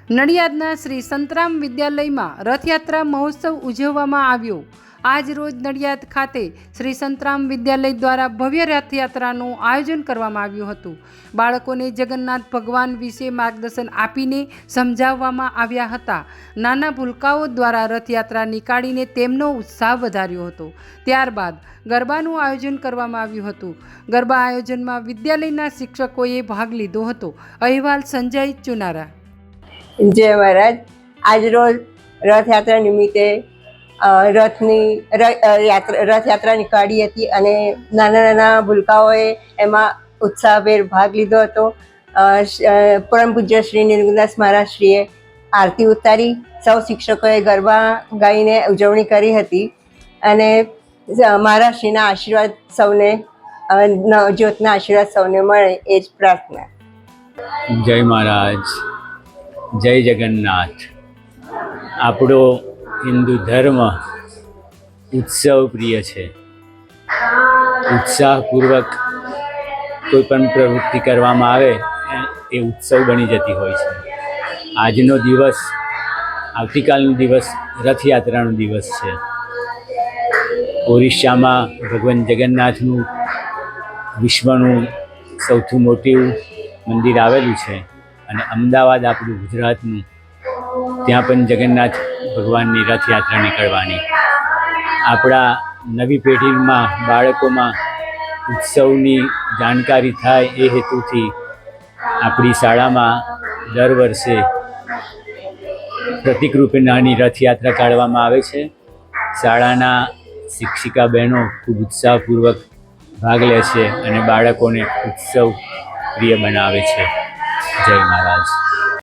નડિયાદના શ્રી સંતરામ વિદ્યાલયમાં રથયાત્રા મહોત્સવ ઉજવવામાં આવ્યો। આજ રોજ નડિયાદ ખાતે શ્રી સંતરામ વિદ્યાલય દ્વારા ભવ્ય રથયાત્રાનું આયોજન કરવામાં આવ્યું હતું। બાળકોને જગન્નાથ ભગવાન વિશે માર્ગદર્શન આપીને સમજાવવામાં આવ્યા હતા। નાના ભૂલકાઓ દ્વારા રથયાત્રા નીકાળીને તેમનો ઉત્સાહ વધાર્યો હતો। ત્યારબાદ ગરબાનું આયોજન કરવામાં આવ્યું હતું। ગરબા આયોજનમાં વિદ્યાલયના શિક્ષકોએ ભાગ લીધો હતો। અહેવાલ સંજય ચુનારા। જય મહારાજ। આજરોજ રથયાત્રા નિમિત્તે રથયાત્રા નીકાળી હતી અને નાના નાના ભૂલકાઓએ એમાં ઉત્સાહભેર ભાગ લીધો હતો। પરમ પૂજ્ય શ્રી નિર્ગુણદાસ મહારાજશ્રીએ આરતી ઉતારી સૌ શિક્ષકોએ ગરબા ગાઈને ઉજવણી કરી હતી અને મહારાજશ્રીના આશીર્વાદ સૌને નવજ્યોતના આશીર્વાદ સૌને મળે એ જ પ્રાર્થના। જય મહારાજ, જય જગન્નાથ। આપણો હિન્દુ ધર્મ ઉત્સવ પ્રિય છે। ઉત્સાહપૂર્વક કોઈ પણ પ્રવૃત્તિ કરવામાં આવે એ ઉત્સવ બની જતી હોય છે। આજનો દિવસ, આવતીકાલનો દિવસ રથયાત્રાનો દિવસ છે। ઓરિસ્સામાં ભગવાન જગન્નાથનું વિશ્વનું સૌથી મોટું મંદિર આવેલું છે અને અમદાવાદ આપણું ગુજરાતનું, ત્યાં પણ જગન્નાથ ભગવાનની રથયાત્રા નીકળવાની। આપણા નવી પેઢીમાં, બાળકોમાં ઉત્સવની જાણકારી થાય એ હેતુથી આપણી શાળામાં દર વર્ષે પ્રતિક રૂપે નાની રથયાત્રા કાઢવામાં આવે છે। શાળાના શિક્ષિકા બહેનો ખૂબ ઉત્સાહપૂર્વક ભાગ લે છે અને બાળકોને ઉત્સવ પ્રિય બનાવે છે। જય મહારાજ।